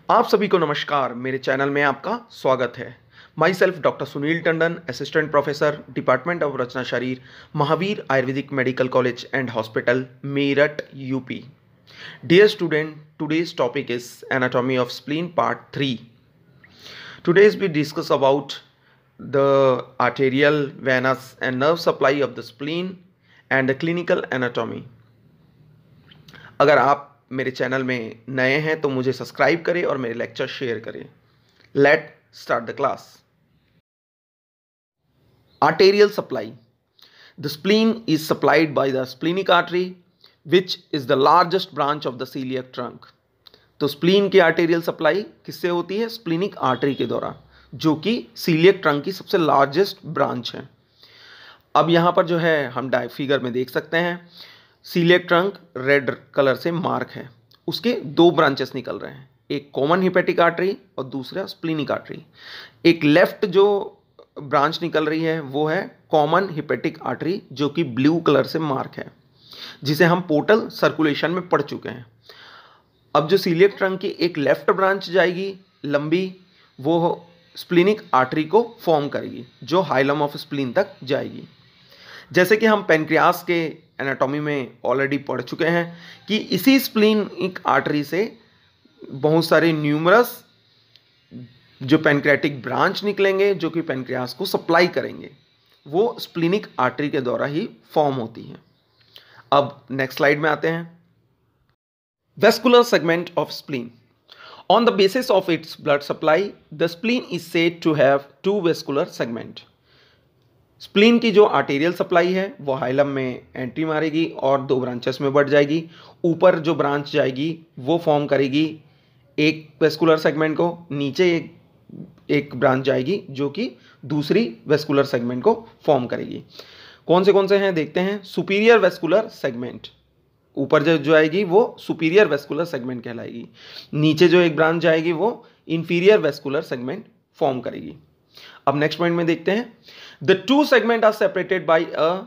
आप सभी को नमस्कार। मेरे चैनल में आपका स्वागत है। Myself doctor Sunil Tandon, assistant professor, department of रचना शरीर, Mahavir Ayurvedic medical college and hospital, Meerut, UP. Dear student, today's topic is anatomy of spleen part 3. Today's we discuss about the arterial, venous and nerve supply of the spleen and the clinical anatomy. अगर आप मेरे channel में नए हैं तो मुझे subscribe करें और मेरे लेक्चर शेयर करें। Let start the class. Arterial supply. The spleen is supplied by the splenic artery, which is the largest branch of the celiac trunk. तो स्प्लीन की आर्टेरियल सप्लाई किससे होती है? स्प्लीनिक आर्टरी के द्वारा, जो कि सीलियक ट्रंक की सबसे लार्जेस्ट ब्रांच है। अब यहाँ पर जो है हम फिगर में देख सकते हैं, सीलियक ट्रंक रेड कलर से मार्क है। उसके दो ब्रांचेस निकल रहे हैं, एक कॉमन हिपेटिक आर्टरी और दूसरा स्प्लीनिक आर्टरी। एक लेफ्ट जो ब्रांच निकल रही है वो है कॉमन हिपेटिक आर्टरी, जो कि ब्लू कलर से मार्क है, जिसे हम पोर्टल सर्कुलेशन में पढ़ चुके हैं। अब जो सीलियक ट्रंक की एक लेफ्ट ब्रांच जाएगी लंबी, वो स्प्लीनिक आर्टरी को फॉर्म करेगी, जो हाइलम ऑफ स्प्लीन तक जाएगी। जैसे कि हम पेनक्रियास के एनाटॉमी में ऑलरेडी पढ़ चुके हैं कि इसी स्प्लीनिक आर्टरी से बहुत सारे न्यूमरस जो पेनक्रियाटिक ब्रांच निकलेंगे, जो कि पेनक्रियास को सप्लाई करेंगे, वो स्प्लीनिक आर्टरी के द्वारा ही फॉर्म होती है। अब नेक्स्ट स्लाइड में आते हैं। Vascular segment of spleen. On the basis of its blood supply, the spleen is said to have two vascular segment. Spleen की जो आर्टेरियल सप्लाई है वो हाइलम में एंट्री मारेगी और दो ब्रांचेस में बढ़ जाएगी। ऊपर जो ब्रांच जाएगी वो फॉर्म करेगी एक वेस्कुलर सेगमेंट को, नीचे एक ब्रांच जाएगी जो कि दूसरी वेस्कुलर सेगमेंट को फॉर्म करेगी। कौन से हैं देखते हैं। सुपीरियर वेस्कुलर सेगमेंट, ऊपर जो आएगी वो सुपीरियर वेस्कुलर सेगमेंट कहलाएगी। नीचे जो एक ब्रांच जाएगी वो इंफीरियर वेस्कुलर सेगमेंट फॉर्म करेगी। अब नेक्स्ट पॉइंट में देखते हैं। The two segment are separated by a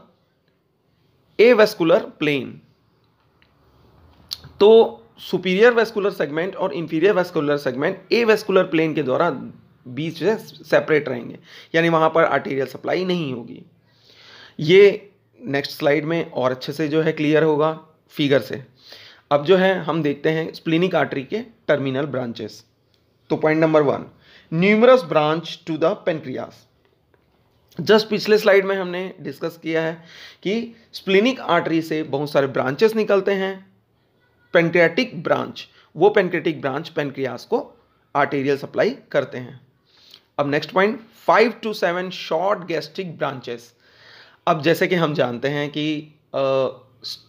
avascular plane. तो सुपीरियर वेस्कुलर सेगमेंट और inferior vascular segment avascular plane के द्वारा बीच से सेपरेट रहेंगे, यानी वहां पर आर्टेरियल सप्लाई नहीं होगी। ये नेक्स्ट स्लाइड में और अच्छे से जो है क्लियर होगा फिगर से। अब जो है हम देखते हैं स्प्लीनिक आर्टरी के टर्मिनल ब्रांचेस। तो point number 1, numerous branch to the pancreas. Just पिछले स्लाइड में हमने डिस्कस किया है कि स्प्लीनिक आर्टरी से बहुत सारे ब्रांचेस निकलते हैं। पेनक्रियाटिक ब्रांच, वो पेनक्रियाटिक ब्रांच पेनक्रियास को आर्टेरियल सप्लाई करते हैं। अब next point, 5 to 7 short gastric branches. अब जैसे कि हम जानते हैं कि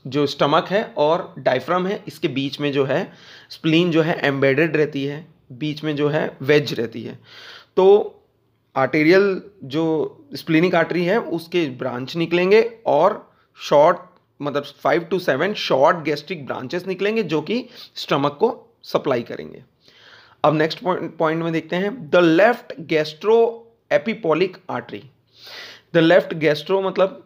जो स्टमक है और डायफ्राम है, इसके बीच में जो है स्प्लीन जो है एम्बेडेड रहती है, बीच में जो है वेज रहती है। तो आर्टेरियल जो स्प्लीनिक आर्टरी है उसके ब्रांच निकलेंगे और शॉर्ट मतलब 5 to 7 शॉर्ट गैस्ट्रिक ब्रांचेस निकलेंगे, जो कि स्टमक को सप्लाई करेंगे। अब नेक्स्ट पॉइंट में देखते हैं। The left gastroepiploic artery. The left gastro मतलब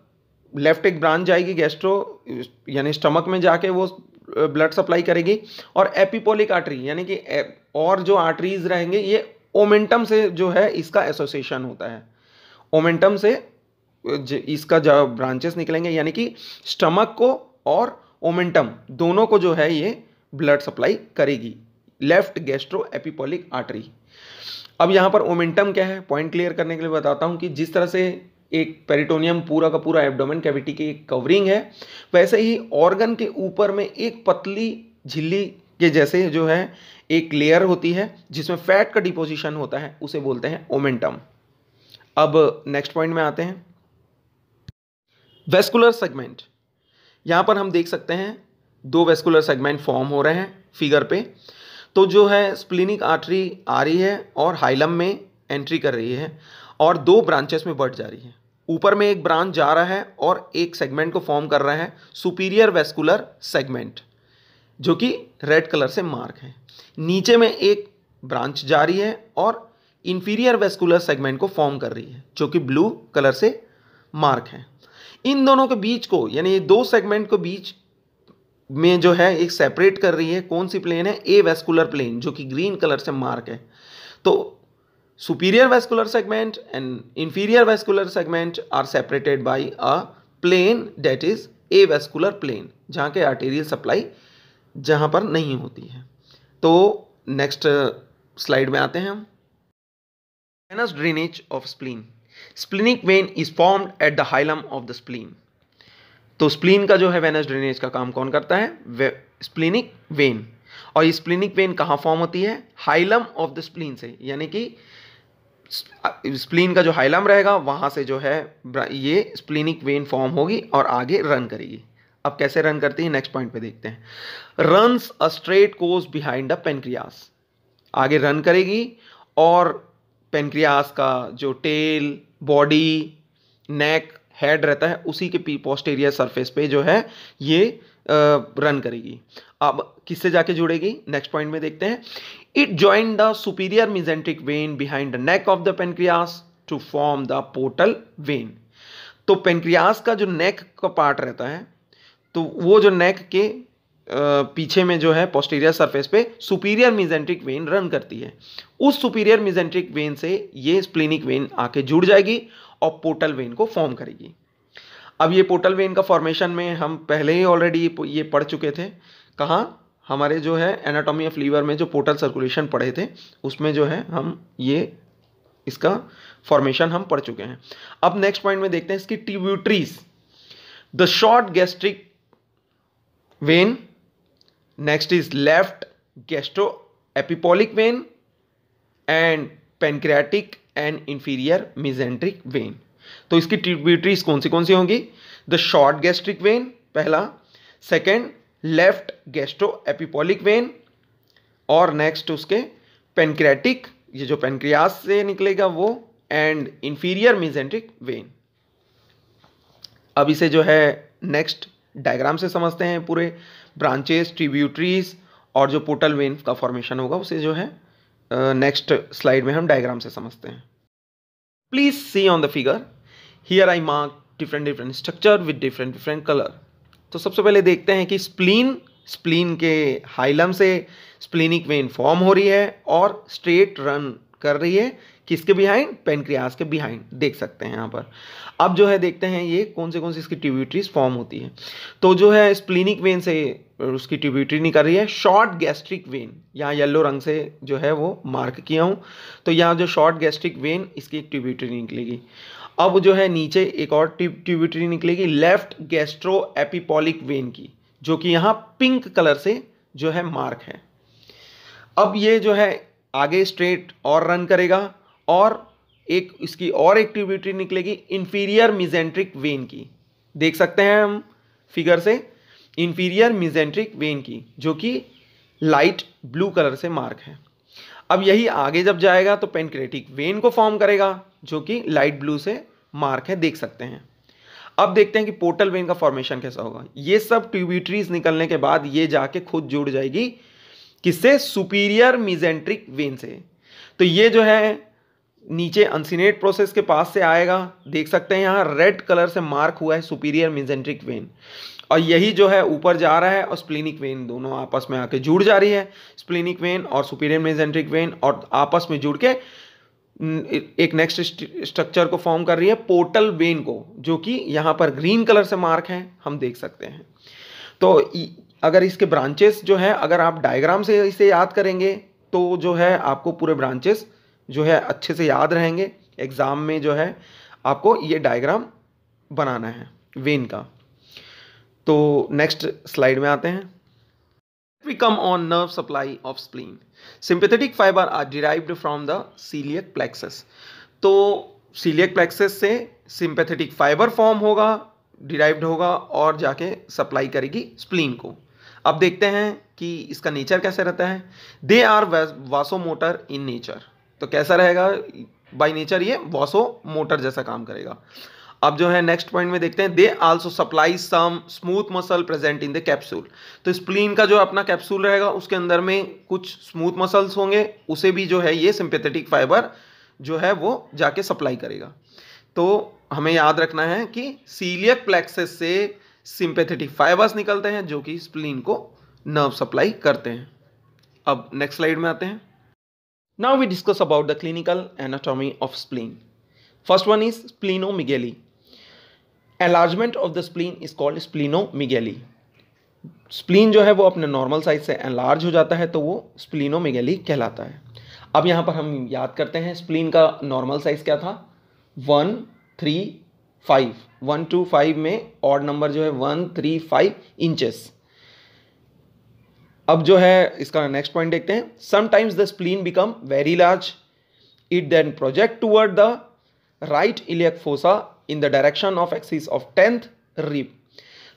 लेफ्ट एक ब्रांच जाएगी गैस्ट्रो, यानी स्टमक में जाके वो ब्लड सप्लाई करेगी, और एपिपोलिक आर्टरी यानी कि और जो आर्टरीज रहेंगे ये ओमेंटम से जो है इसका एसोसिएशन होता है। ओमेंटम से इसका जो ब्रांचेस निकलेंगे, यानी कि स्टमक को और ओमेंटम दोनों को जो है ये ब्लड सप्लाई करेगी, लेफ्ट गैस्ट्रो एपिपोलिक आर्टरी। अब यहाँ पर ओमेंटम क्या है, पॉइंट क्लियर करने के लिए बताता हूँ कि जिस तरह से एक पेरिटोनियम पूरा का पूरा एब्डोमेन कैविटी की एक कवरिंग है, वैसे ही ऑर्गन के ऊपर में एक पतली झिल्ली के जैसे जो है एक लेयर होती है जिसमें फैट का डिपोजिशन होता है, उसे बोलते हैं ओमेंटम। अब नेक्स्ट पॉइंट में आते हैं। Vascular segment. यहाँ पर हम देख सकते हैं दो वेस्कुलर सेगमेंट फॉर्म हो रहे हैं फिगर पे। तो जो है स्प्लीनिक आर्टरी आ रही है और हाइलम में एंट्री कर रही है और दो ब्रांचेस में बढ़ जा रही है। ऊपर में एक ब्रांच जा रहा है और एक सेगमेंट को फॉर्म कर रहा है सुपीरियर वेस्कुलर सेगमेंट, जो कि रेड कलर से मार्क है। नीचे में एक ब्रांच जा रही है और इंफीरियर वेस्कुलर सेगमेंट को फॉर्म कर रही है, जो कि ब्लू कलर से मार्क है। इन दोनों के बीच को, यानी दो सेगमेंट के बीच में जो है एक सेपरेट कर रही है। कौन सी प्लेन है? ए वेस्कुलर प्लेन, जो कि ग्रीन कलर से मार्क है। तो superior vascular segment and inferior vascular segment are separated by a plane that is a vascular plane, जहाँ के आर्टेरियल सप्लाई जहाँ पर नहीं होती है। तो नेक्स्ट स्लाइड में आते हैं हम। Venous drainage of spleen. Splenic when is formed at the hilum of the spleen. तो स्प्लीन का जो है वेनस ड्रेनेज का काम कौन करता है? Splenic when. और ये स्प्लीनिक वेन कहाँ फॉर्म होती है? हाइलम ऑफ द स्प्लीन से, यानी कि स्प्लीन का जो हाइलम रहेगा वहाँ से जो है ये स्प्लीनिक वेन फॉर्म होगी और आगे रन करेगी। अब कैसे रन करती है, नेक्स्ट पॉइंट पे देखते हैं। Runs a straight course behind the pancreas. आगे रन करेगी और पेनक्रियास का जो टेल, बॉडी, नेक, हेड रहता है उसी के पोस्टीरियर सरफेस पे जो है ये रन करेगी। अब किससे जाके जुड़ेगी, नेक्स्ट पॉइंट में देखते हैं। It join the superior mesenteric vein behind the neck of the pancreas to form the portal vein. तो पेनक्रियास का जो नेक का पार्ट रहता है, तो वो जो नेक के पीछे में जो है पोस्टीरियर सरफेस पे सुपीरियर मेसेंट्रिक वेन रन करती है। उस सुपीरियर मेसेंट्रिक वेन से ये स्प्लीनिक वेन आके जुड़ जाएगी और पोर्टल वेन को फॉर्म करेगी। अब ये पोर्टल वेन का फॉर्मेशन में हम पहले ही ऑलरेडी ये पढ़ चुके थे। कहाँ? हमारे जो है एनाटॉमी ऑफ लीवर में जो पोर्टल सर्कुलेशन पढ़े थे उसमें जो है हम ये इसका फॉर्मेशन हम पढ़ चुके हैं। अब नेक्स्ट पॉइंट में देखते हैं इसकी tributaries. The short gastric vein, next is left gastroepiploic vein and pancreatic and inferior mesenteric vein. तो इसकी ट्रिब्यूटरीज कौन सी होंगी? द शॉर्ट गैस्ट्रिक वेन पहला, second left gastroepiploic vein, और नेक्स्ट उसके पेनक्रियाटिक, ये जो पेनक्रियास से निकलेगा वो, एंड इंफीरियर मेसेंट्रिक वेन। अब इसे जो है नेक्स्ट डायग्राम से समझते हैं। पूरे ब्रांचेस, ट्रिब्यूटरीज और जो पोर्टल वेन का फॉर्मेशन होगा उसे जो है नेक्स्ट स्लाइड में हम डायग्राम से समझते हैं। Please see on the figure, here I mark different structure with different colour. तो सबसे पहले देखते हैं कि स्प्लीन के हाइलम से स्प्लीनिक वेन फॉर्म हो रही है और स्ट्रेट रन कर रही है। किसके बिहाइंड? पेनक्रियास के बिहाइंड, देख सकते हैं यहाँ पर। अब जो है देखते हैं ये कौन सी इसकी ट्रिब्यूटरीज फॉर्म होती है। तो जो है स्प्लीनिक वेन से उसकी ट्रिब्यूटरी निकल रही है शॉर्ट गैस्ट्रिक वेन, यहाँ येलो रंग से जो है वो मार्क किया हूँ। तो यहाँ जो शॉर्ट गैस्ट्रिक वेन, इसकी एक ट्रिब्यूटरी निकलेगी। अब जो है नीचे एक और ट्रिब्यूटरी निकलेगी लेफ्ट गैस्ट्रो एपिपोलिक वेन की, जो कि यहाँ पिंक कलर से जो है मार्क है। अब ये जो है आगे स्ट्रेट और रन करेगा और एक इसकी और एक ट्रिब्यूटरी निकलेगी इंफीरियर मेसेंट्रिक वेन की, देख सकते हैं हम फिगर से, इंफीरियर मेसेंट्रिक वेन की, जो कि लाइट ब्लू कलर से मार्क है। अब यही आगे जब जाएगा तो पेनक्रियाटिक वेन को फॉर्म करेगा, जो कि लाइट ब्लू से मार्क है, देख सकते हैं। अब देखते हैं कि पोर्टल वेन का फॉर्मेशन कैसा होगा। ये सब ट्रिब्यूटरीज निकलने के बाद ये जाके खुद जुड़ जाएगी किससे? सुपीरियर मेसेंट्रिक वेन से। तो ये जो है नीचे अनसिनेट प्रोसेस के पास से आएगा, देख सकते हैं यहाँ रेड कलर से मार्क हुआ है सुपीरियर मेसेंट्रिक वेन, और यही जो है ऊपर जा रहा है और स्प्लीनिक वेन दोनों आपस में आके जुड़ जा रही है। स्प्लीनिक वेन और सुपीरियर मेसेंट्रिक वेन और आपस में जुड़ के एक नेक्स्ट स्ट्रक्चर को फॉर्म कर रही है पोर्टल वेन को, जो कि यहाँ पर ग्रीन कलर से मार्क है, हम देख सकते हैं। तो अगर इसके ब्रांचेस जो है, अगर आप डायग्राम से इसे याद करेंगे तो जो है आपको पूरे ब्रांचेस जो है अच्छे से याद रहेंगे। एग्जाम में जो है आपको ये डायग्राम बनाना है वेन का। तो नेक्स्ट स्लाइड में आते हैं। We come on nerve supply of spleen. Sympathetic fiber are derived from the celiac plexus. तो celiac plexus से sympathetic fiber फॉर्म होगा, डिराइव्ड होगा और जाके सप्लाई करेगी स्प्लीन को। अब देखते हैं कि इसका नेचर कैसे रहता है। They are vasomotor in nature. तो कैसा रहेगा? बाय नेचर ये वासोमोटर जैसा काम करेगा। अब जो है नेक्स्ट पॉइंट में देखते हैं, they also supply some smooth muscle present in the capsule. तो स्प्लीन का जो अपना कैप्सूल रहेगा उसके अंदर में कुछ स्मूथ मसल्स होंगे, उसे भी जो है ये सिंपैथेटिक फाइबर जो है वो जाके सप्लाई करेगा। तो हमें याद रखना है कि सीलियक प्लेक्सस से सिंपैथेटिक फाइबर्स निकलते हैं जो कि स्प्लीन को नर्व सप्लाई करते हैं। अब नेक्स्ट स्लाइड में आते हैं। Now we discuss about the clinical anatomy of spleen. First one is splenomegaly. Enlargement of the spleen is called splenomegaly. Spleen जो है वो अपने नॉर्मल साइज से एनलार्ज हो जाता है तो वो स्प्लीनोमेगेली कहलाता है। अब यहाँ पर हम याद करते हैं स्प्लीन का नॉर्मल साइज क्या था, 1, 3, 5। 1 to 5 में ऑड नंबर जो है 1, 3, 5 इंचेस। अब जो है इसका नेक्स्ट पॉइंट देखते हैं। Sometimes the spleen become very large, it then project toward the right iliac fossa in the direction of axis of 10th rib.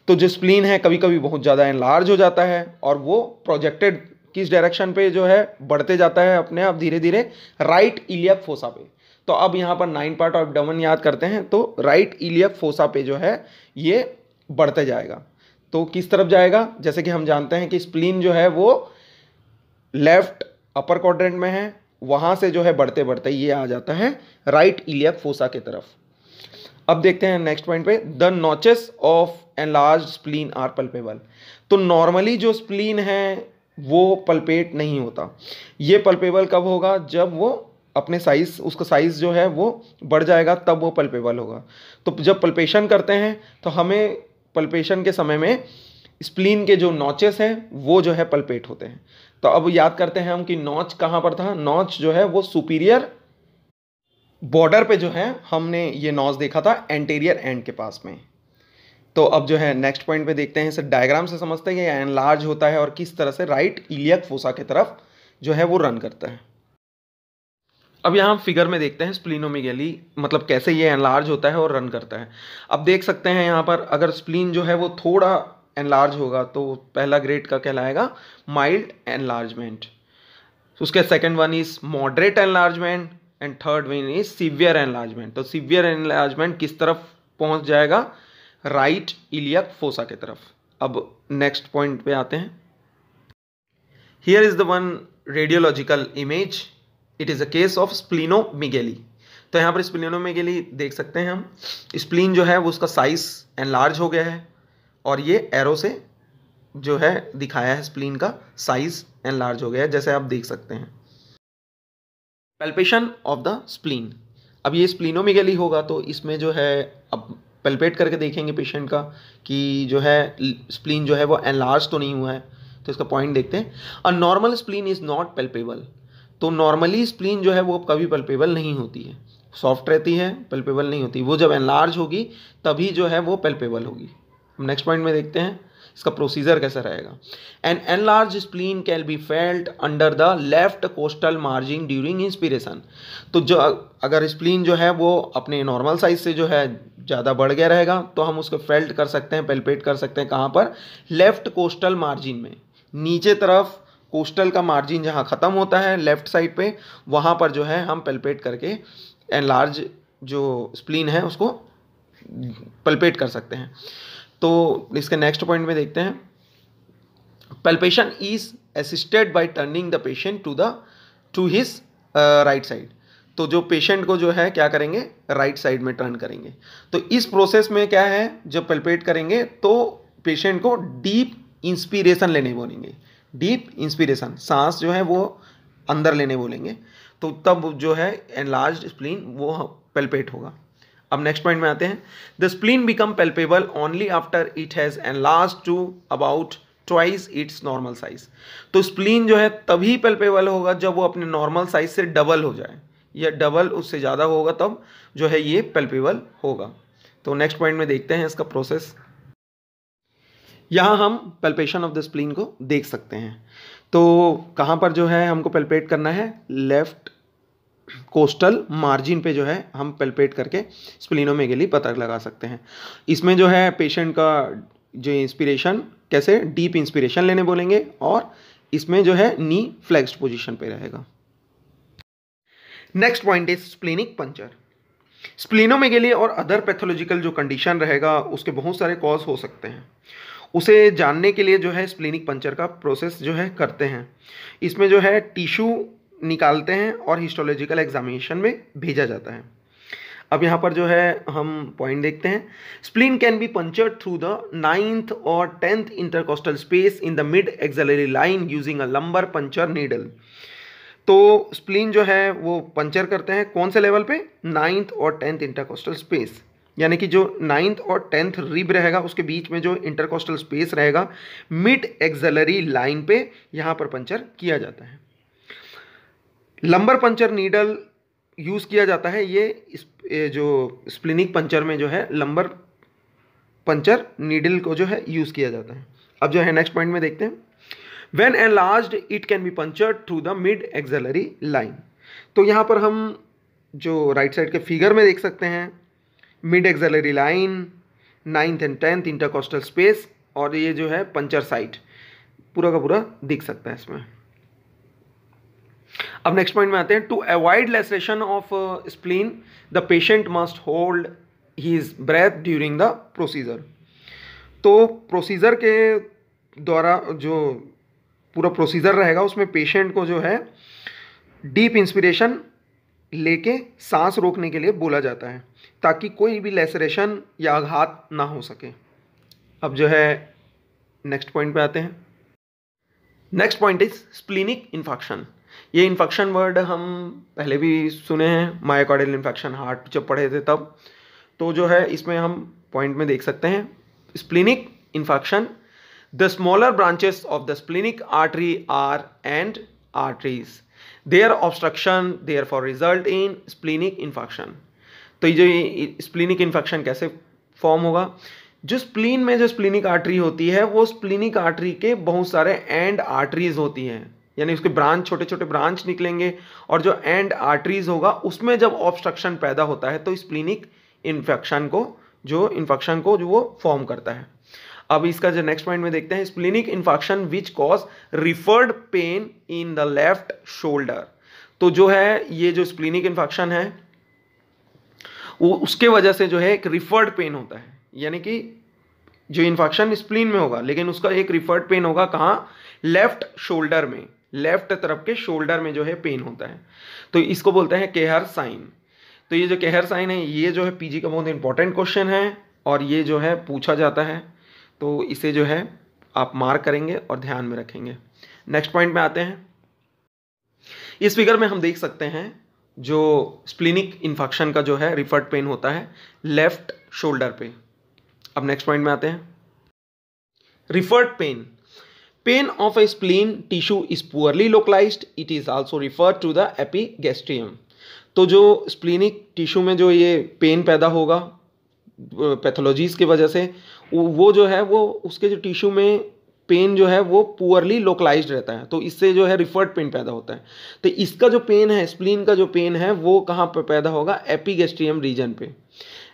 तो जो स्प्लीन है कभी कभी बहुत ज़्यादा एनलार्ज हो जाता है और वो प्रोजेक्टेड किस डायरेक्शन पे जो है बढ़ते जाता है अपने आप धीरे धीरे राइट इलियक फोसा पे। तो अब यहाँ पर 9 पार्ट ऑफ एब्डोमेन याद करते हैं तो राइट इलियक फोसा पे जो है ये बढ़ते जाएगा। तो किस तरफ जाएगा, जैसे कि हम जानते हैं कि स्प्लीन जो है वो लेफ्ट अपर क्वाड्रेंट में है, वहाँ से जो है बढ़ते बढ़ते ये आ जाता है राइट इलियक फोसा की तरफ। अब देखते हैं नेक्स्ट पॉइंट पे, the notches of enlarge spleen are palpable. तो नॉर्मली जो स्प्लीन है वो पल्पेट नहीं होता, ये पल्पेबल कब होगा, जब वो अपने साइज, उसका साइज जो है वो बढ़ जाएगा तब वो पल्पेबल होगा। तो जब पल्पेशन करते हैं तो हमें पल्पेशन के समय में स्प्लीन के जो नॉचेस हैं वो जो है पल्पेट होते हैं। तो अब याद करते हैं हम कि नॉच कहाँ पर था, नॉच जो है वो सुपीरियर बॉर्डर पे जो है हमने ये नॉच देखा था एंटीरियर एंड के पास में। तो अब जो है नेक्स्ट पॉइंट पे देखते हैं, इसे डायग्राम से समझते हैं कि एनलार्ज होता है और किस तरह से राइट इलियक फोसा की तरफ जो है वो रन करता है। अब यहाँ फिगर में देखते हैं स्प्लीनोमेगेली मतलब कैसे ये एनलार्ज होता है और रन करता है। अब देख सकते हैं यहाँ पर अगर स्प्लीन जो है वो थोड़ा एनलार्ज होगा तो पहला ग्रेड का कहलाएगा माइल्ड एनलार्जमेंट, उसके second one is moderate enlargement and third one is severe enlargement. तो सीवियर एनलार्जमेंट किस तरफ पहुँच जाएगा, राइट इलियक फोसा की तरफ। अब नेक्स्ट पॉइंट पे आते हैं। Here is the one radiological image, it is a case of splenomegaly. तो यहाँ पर स्प्लीनोमेगेली देख सकते हैं हम, स्प्लीन जो है वो उसका साइज एनलार्ज हो गया है और ये एरो से जो है दिखाया है स्प्लीन का साइज एनलार्ज हो गया है, जैसे आप देख सकते हैं। Palpation of the spleen. अब ये स्प्लीनोमेगेली होगा तो इसमें जो है अब पैल्पेट करके देखेंगे पेशेंट का कि जो है स्प्लीन जो है वो एनलार्ज तो नहीं हुआ है। तो इसका पॉइंट देखते हैं, a normal spleen is not palpable. तो नॉर्मली स्प्लीन जो है वो कभी पल्पेबल नहीं होती है, सॉफ्ट रहती है, पल्पेबल नहीं होती। वो जब एनलार्ज होगी तभी जो है वो पल्पेबल होगी। हम नेक्स्ट पॉइंट में देखते हैं इसका प्रोसीजर कैसा रहेगा। An enlarge spleen can be felt under the left costal margin during inspiration. तो जो अगर स्प्लीन जो है वो अपने नॉर्मल साइज से जो है ज़्यादा बढ़ गया रहेगा तो हम उसको फेल्ट कर सकते हैं, पैल्पेट कर सकते हैं। कहाँ पर, लेफ्ट कोस्टल मार्जिन में, नीचे तरफ कोस्टल का मार्जिन जहाँ ख़त्म होता है लेफ्ट साइड पे, वहाँ पर जो है हम पल्पेट करके एनलार्ज जो स्प्लीन है उसको पल्पेट कर सकते हैं। तो इसके नेक्स्ट पॉइंट में देखते हैं, palpation is assisted by turning the patient to his right side. तो जो पेशेंट को जो है क्या करेंगे, राइट साइड में टर्न करेंगे। तो इस प्रोसेस में क्या है, जब पल्पेट करेंगे तो पेशेंट को डीप इंस्पिरेशन लेने बोलेंगे, डीप इंस्पिरेशन, सांस जो है वो अंदर लेने बोलेंगे, तो तब जो है एनलार्ज स्प्लीन वो पल्पेट होगा। अब नेक्स्ट पॉइंट में आते हैं, the spleen become palpable only after it has enlarge to about twice its normal size. तो स्प्लीन जो है तभी पल्पेबल होगा जब वो अपने नॉर्मल साइज से डबल हो जाए या डबल उससे ज़्यादा होगा तब जो है ये पल्पेबल होगा। तो नेक्स्ट पॉइंट में देखते हैं इसका प्रोसेस। यहाँ हम पल्पेशन ऑफ द स्प्लीन को देख सकते हैं। तो कहाँ पर जो है हमको पल्पेट करना है, लेफ्ट कोस्टल मार्जिन पे जो है हम पल्पेट करके स्प्लीनोमेगेली पता लगा सकते हैं। इसमें जो है पेशेंट का जो इंस्पिरेशन कैसे, डीप इंस्पिरेशन लेने बोलेंगे और इसमें जो है नी फ्लेक्स्ड पोजीशन पे रहेगा। Next point is splenic puncture. Splenomegaly और अदर पैथोलॉजिकल जो कंडीशन रहेगा उसके बहुत सारे कॉज हो सकते हैं, उसे जानने के लिए जो है स्प्लीनिक पंचर का प्रोसेस जो है करते हैं। इसमें जो है टिश्यू निकालते हैं और हिस्टोलॉजिकल एग्जामिनेशन में भेजा जाता है। अब यहाँ पर जो है हम पॉइंट देखते हैं। Spleen can B punctured through the 9th और 10th intercostal space in the mid axillary line using a lumbar puncture needle. तो स्प्लीन जो है वो पंचर करते हैं कौन से लेवल पे, 9th और 10th इंटरकोस्टल स्पेस, यानी कि जो 9th और 10th रिब रहेगा उसके बीच में जो इंटरकोस्टल स्पेस रहेगा मिड एक्सिलरी लाइन पे यहाँ पर पंचर किया जाता है। लंबर पंचर नीडल यूज़ किया जाता है, ये जो स्प्लिनिक पंचर में जो है लंबर पंचर नीडल को जो है यूज़ किया जाता है। अब जो है नेक्स्ट पॉइंट में देखते हैं, when enlarged it can be punctured through the mid axillary line. तो यहाँ पर हम जो राइट साइड के फिगर में देख सकते हैं mid axillary line, 9th and 10th intercostal space, और ये जो है पंचर साइट पूरा का पूरा दिख सकता है इसमें। अब नेक्स्ट पॉइंट में आते हैं, to avoid laceration of spleen the patient must hold his breath during the procedure. तो प्रोसीजर के द्वारा जो पूरा प्रोसीजर रहेगा उसमें पेशेंट को जो है डीप इंस्पिरेशन लेके सांस रोकने के लिए बोला जाता है ताकि कोई भी लैसरेशन या आघात ना हो सके। अब जो है नेक्स्ट पॉइंट पे आते हैं। Next point is splenic infection. ये इन्फेक्शन वर्ड हम पहले भी सुने हैं, मायोकार्डियल इन्फेक्शन हार्ट जब पढ़े थे तब। तो जो है इसमें हम पॉइंट में देख सकते हैं splenic infection, the smaller branches of the splenic artery are end arteries, their obstruction therefore result in splenic infection. तो ये जो स्प्लीनिक इन्फेक्शन कैसे फॉर्म होगा, जो स्प्लीन में जो स्प्लीनिक आर्टरी होती है वो स्प्लीनिक आर्टरी के बहुत सारे एंड आर्टरीज होती हैं, यानी उसके ब्रांच छोटे छोटे ब्रांच निकलेंगे और जो एंड आर्टरीज होगा उसमें जब ऑब्स्ट्रक्शन पैदा होता है तो स्प्लीनिक इन्फेक्शन को जो वो फॉर्म करता है। अब इसका जो नेक्स्ट पॉइंट में देखते हैं, splenic infection which cause referred pen in the left shoulder. तो जो है ये जो स्प्लीनिक इन्फेक्शन है वो उसके वजह से जो है एक रिफर्ड पेन होता है, यानी कि जो इन्फेक्शन स्प्लीन में होगा लेकिन उसका एक रिफर्ड पेन होगा कहाँ, लेफ्ट शोल्डर में, लेफ्ट तरफ के शोल्डर में जो है पेन होता है। तो इसको बोलते हैं केहर साइन। तो ये जो केहर साइन है ये जो है पीजी का बहुत इंपॉर्टेंट क्वेश्चन है और ये जो है पूछा जाता है, तो इसे जो है आप मार्क करेंगे और ध्यान में रखेंगे। नेक्स्ट पॉइंट में आते हैं। इस फिगर में हम देख सकते हैं जो स्प्लीनिक इन्फेक्शन का जो है रिफर्ड पेन होता है लेफ्ट शोल्डर पे। अब नेक्स्ट पॉइंट में आते हैं, referred pain, pain of a spleen tissue is poorly localized, it is also referred to the epigastrium. तो जो स्प्लीनिक टिश्यू में जो ये पेन पैदा होगा पैथोलॉजीज की वजह से, वो जो है वो उसके जो टिश्यू में पेन जो है वो पुअरली लोकलाइज्ड रहता है, तो इससे जो है रिफर्ड पेन पैदा होता है। तो इसका जो पेन है स्प्लीन का जो पेन है वो कहाँ पर पैदा होगा, एपिगैस्ट्रियम रीजन पे,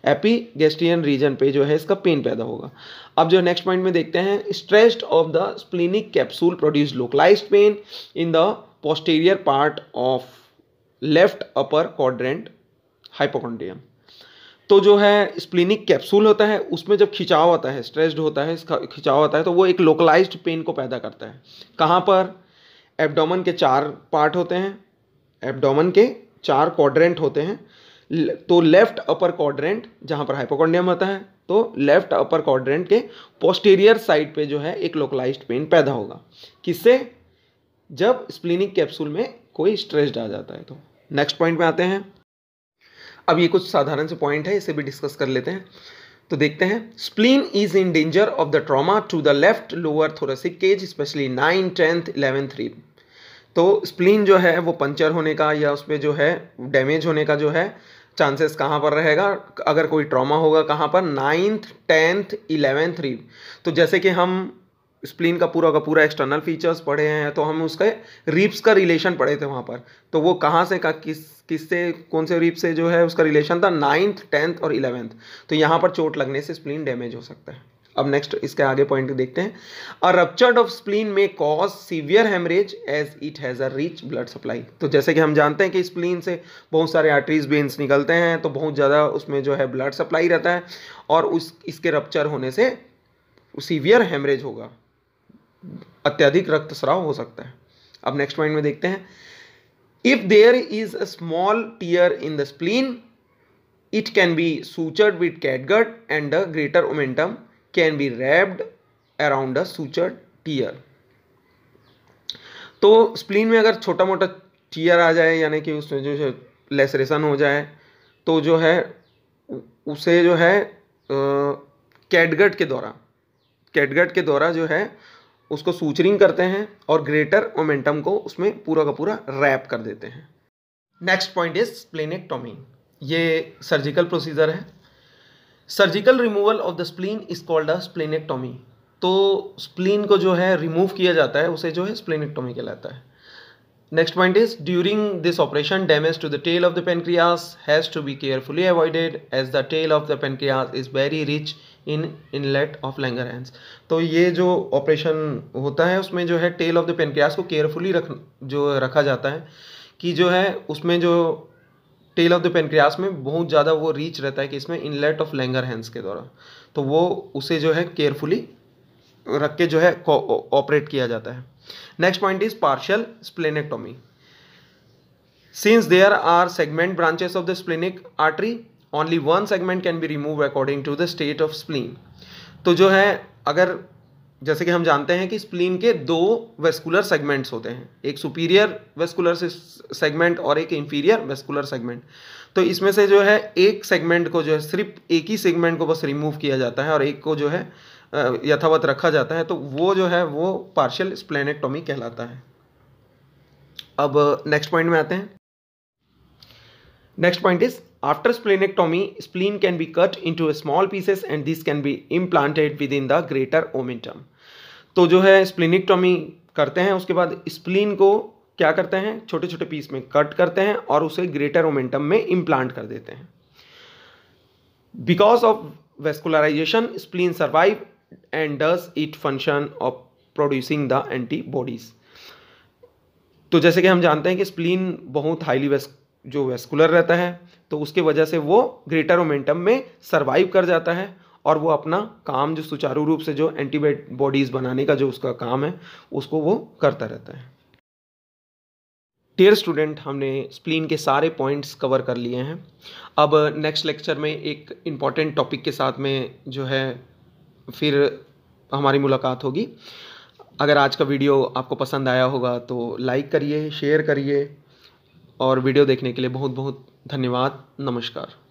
एपिगैस्ट्रियन रीजन पे जो है इसका पेन पैदा होगा। अब जो नेक्स्ट पॉइंट में देखते हैं, stressed of the splenic capsule produce localized pain in the posterior part of left upper quadrant hypochondrium. तो जो है स्प्लीनिक कैप्सूल होता है उसमें जब खिंचाव होता है, स्ट्रेस्ड होता है, इसका खिंचाव होता है तो वो एक लोकलाइज्ड पेन को पैदा करता है। कहाँ पर, एब्डोमेन के 4 पार्ट होते हैं, एब्डोमेन के 4 क्वाड्रेंट होते हैं। तो लेफ्ट अपर क्वाड्रेंट जहाँ पर हाइपोकॉन्ड्रियम होता है, तो लेफ्ट अपर क्वाड्रेंट के पोस्टीरियर साइड पे जो है एक लोकलाइज्ड पेन पैदा होगा। किससे, जब स्प्लीनिक कैप्सूल में कोई स्ट्रेस्ड आ जाता है। तो नेक्स्ट पॉइंट में आते हैं। अब ये कुछ साधारण से पॉइंट है, इसे भी डिस्कस कर लेते हैं। तो देखते हैं, spleen is in danger of the trauma to the left lower thoracic cage specially 9th, 10th, 11th rib. तो स्प्लीन जो है वो पंचर होने का या उसमें जो है डैमेज होने का जो है चांसेस कहाँ पर रहेगा, अगर कोई ट्रॉमा होगा कहाँ पर, 9th, 10th, 11th रिब। तो जैसे कि हम स्प्लीन का पूरा एक्सटर्नल फीचर्स पढ़े हैं तो हम उसके रिब्स का रिलेशन पढ़े थे वहाँ पर। तो वो कहाँ से किससे कौन से रिब से जो है उसका रिलेशन था, 9th, 10th और 11th। तो यहाँ पर चोट लगने से स्प्लीन डैमेज हो सकता है। अब नेक्स्ट इसके आगे पॉइंट देखते हैं, a ruptured of spleen may cause severe haemorrhage as it has a rich blood supply. तो जैसे कि हम जानते हैं कि स्प्लीन से बहुत सारे आर्टरीज वेन्स निकलते हैं तो बहुत ज़्यादा उसमें जो है ब्लड सप्लाई रहता है और इसके रप्चर होने से सीवियर हेमरेज होगा, अत्यधिक रक्तस्राव हो सकता है। अब नेक्स्ट पॉइंट में देखते हैं, if there is a small tear in the spleen It can be sutured with catgut and the greater omentum can be wrapped around the sutured tear. तो स्प्लीन में अगर छोटा मोटा टीयर आ जाए यानी कि उसमें जो है लेसरेशन हो जाए तो जो है उसे जो है कैटगट के द्वारा जो है उसको सूचरिंग करते हैं और ग्रेटर मोमेंटम को उसमें पूरा का पूरा रैप कर देते हैं। Next point is splenectomy. ये सर्जिकल प्रोसीजर है। Surgical removal of the spleen is called a splenectomy. तो स्प्लीन को जो है रिमूव किया जाता है उसे जो है स्प्लेनेक्टोमी कहलाता है। Next point is during this operation damage to the tail of the pancreas has to be carefully avoided as the tail of the pancreas is very rich in inlet of Langerhans. तो ये जो operation होता है उसमें जो है tail of the pancreas को carefully रखा जाता है कि जो है उसमें जो टेल ऑफ द पेनक्रियास में बहुत ज़्यादा वो रीच रहता है कि इसमें इनलेट ऑफ लैंगरहैंस के द्वारा, तो वो उसे जो है केयरफुली रख के जो है ऑपरेट किया जाता है। Next point is partial splenectomy. Since there are segment branches of the splenic artery only one segment can be remove according to the state of spleen. तो जो है अगर जैसे कि हम जानते हैं कि स्प्लीन के दो वेस्कुलर सेगमेंट्स होते हैं, एक सुपीरियर वेस्कुलर सेगमेंट और एक इंफीरियर वेस्कुलर सेगमेंट। तो इसमें से जो है एक सेगमेंट को जो है सिर्फ एक ही सेगमेंट को बस रिमूव किया जाता है और एक को जो है यथावत रखा जाता है, तो वो जो है वो पार्शियल स्प्लेनेक्टोमी कहलाता है। अब नेक्स्ट पॉइंट में आते हैं। Next point is after splenectomy spleen can B cut into small pieces and this can be implanted with in the greater omentum. तो जो है स्प्लेनेक्टोमी करते हैं उसके बाद स्प्लीन को क्या करते हैं, छोटे छोटे पीस में कट करते हैं और उसे ग्रेटर ओमेंटम में इम्प्लांट कर देते हैं। Because of vascularisation spleen survive and does it function of producing the antibodies। तो जैसे कि हम जानते हैं कि स्प्लीन बहुत हाईली जो वेस्कुलर रहता है तो उसके वजह से वो ग्रेटर मोमेंटम में सर्वाइव कर जाता है और वो अपना काम जो सुचारू रूप से जो एंटीबॉडीज बनाने का जो उसका काम है उसको वो करता रहता है। डियर स्टूडेंट, हमने स्प्लीन के सारे पॉइंट्स कवर कर लिए हैं। अब नेक्स्ट लेक्चर में एक इम्पॉर्टेंट टॉपिक के साथ में जो है फिर हमारी मुलाकात होगी। अगर आज का वीडियो आपको पसंद आया होगा तो लाइक करिए, शेयर करिए और वीडियो देखने के लिए बहुत बहुत धन्यवाद। नमस्कार।